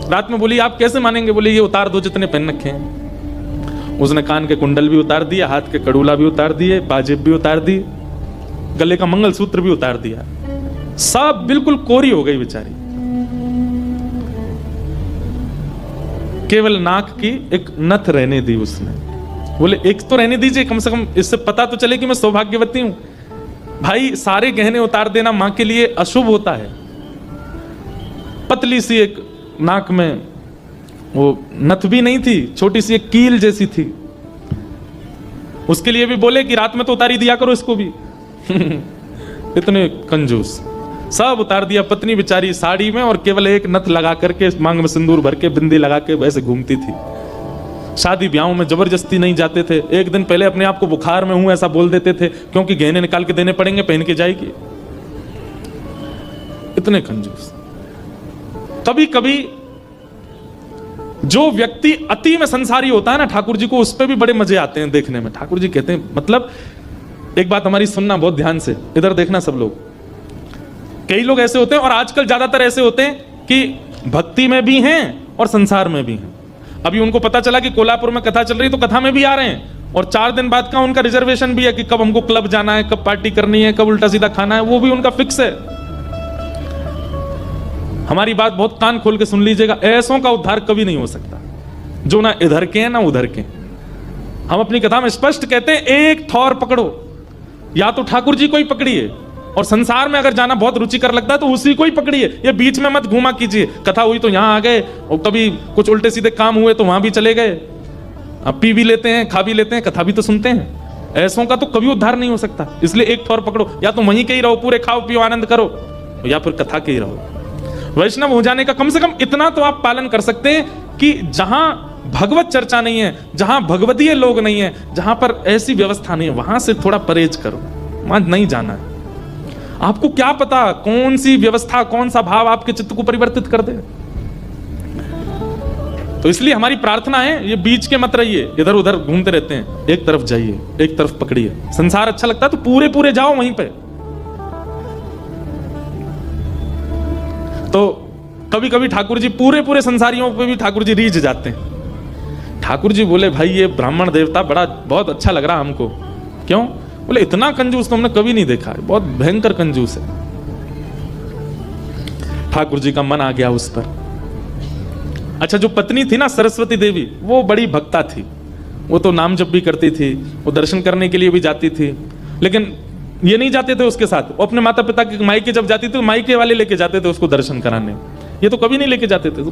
रात में बोली आप कैसे मानेंगे? बोले ये उतार दो जितने पहन रखे हैं। उसने कान के कुंडल भी उतार दिया, हाथ के कड़ूला भी उतार दिए, पाजेब भी उतार दी, गले का मंगलसूत्र भी उतार दिया। सब बिल्कुल कोरी हो गई बेचारी। केवल नाक की एक नथ रहने दी उसने। बोले एक तो रहने दीजिए, कम से कम इससे पता तो चले कि मैं सौभाग्यवती हूं। भाई सारे गहने उतार देना मां के लिए अशुभ होता है। पतली सी एक नाक में वो नथ भी नहीं थी, छोटी सी एक कील जैसी थी। उसके लिए भी बोले कि रात में तो उतारी दिया करो इसको भी। इतने कंजूस। सब उतार दिया। पत्नी बेचारी साड़ी में और केवल एक नथ लगा करके, मांग में सिंदूर भर के, बिंदी लगा के वैसे घूमती थी। शादी ब्याहों में जबरदस्ती नहीं जाते थे। एक दिन पहले अपने आप को बुखार में हूं ऐसा बोल देते थे, क्योंकि गहने निकाल के देने पड़ेंगे, पहन के जाएगी। इतने कंजूस। कभी कभी जो व्यक्ति अति में संसारी होता है ना, ठाकुर जी को उस पर भी बड़े मजे आते हैं देखने में। ठाकुर जी कहते हैं, मतलब एक बात हमारी सुनना बहुत ध्यान से, इधर देखना सब लोग। कई लोग ऐसे होते हैं, और आजकल ज्यादातर ऐसे होते हैं कि भक्ति में भी हैं और संसार में भी हैं। अभी उनको पता चला कि कोल्हापुर में कथा चल रही, तो कथा में भी आ रहे हैं, और 4 दिन बाद का उनका रिजर्वेशन भी है कि कब हमको क्लब जाना है, कब पार्टी करनी है, कब उल्टा सीधा खाना है, वो भी उनका फिक्स है। हमारी बात बहुत कान खोल के सुन लीजिएगा, ऐसों का उद्धार कभी नहीं हो सकता जो ना इधर के हैं ना उधर के। हम अपनी कथा में स्पष्ट कहते हैं, एक थौर पकड़ो, या तो ठाकुर जी को ही पकड़िए, और संसार में अगर जाना बहुत रुचिकर लगता है तो उसी को ही पकड़िए। ये बीच में मत घुमा कीजिए। कथा हुई तो यहां आ गए, और कभी कुछ उल्टे सीधे काम हुए तो वहां भी चले गए। अब पी भी लेते हैं, खा भी लेते हैं, कथा भी तो सुनते हैं। ऐसों का तो कभी उद्धार नहीं हो सकता। इसलिए एक थौर पकड़ो, या तो वहीं के ही रहो, पूरे खाओ पियो आनंद करो, या फिर कथा के ही रहो। वैष्णव हो जाने का कम से कम इतना तो आप पालन कर सकते हैं कि जहां भगवत चर्चा नहीं है, जहां भगवतीय लोग नहीं है, जहां पर ऐसी व्यवस्था नहीं है, वहां से थोड़ा परहेज करो, वहां नहीं जाना है। आपको क्या पता कौन सी व्यवस्था, कौन सा भाव आपके चित्त को परिवर्तित कर दे। तो इसलिए हमारी प्रार्थना है, ये बीच के मत रहिए, इधर उधर घूमते रहते हैं। एक तरफ जाइए, एक तरफ पकड़िए। संसार अच्छा लगता है तो पूरे पूरे जाओ वहीं पे। तो कभी कभी ठाकुर जी पूरे पूरे संसारियों पे भी ठाकुर जी रीझ जाते हैं। ठाकुर जी बोले, भाई ये ब्राह्मण देवता बड़ा बहुत अच्छा लग रहा हमको। क्यों? बोले इतना कंजूस तो हमने कभी नहीं देखा है, बहुत भयंकर कंजूस है। ठाकुर जी का मन आ गया उस पर। अच्छा, जो पत्नी थी ना सरस्वती देवी, वो बड़ी भक्ता थी। वो तो नाम जप भी करती थी, वो दर्शन करने के लिए भी जाती थी, लेकिन ये नहीं जाते थे उसके साथ। वो अपने माता पिता के मायके जब जाती थी तो मायके वाले लेके जाते थे उसको दर्शन कराने, ये तो कभी नहीं लेके जाते थे। तो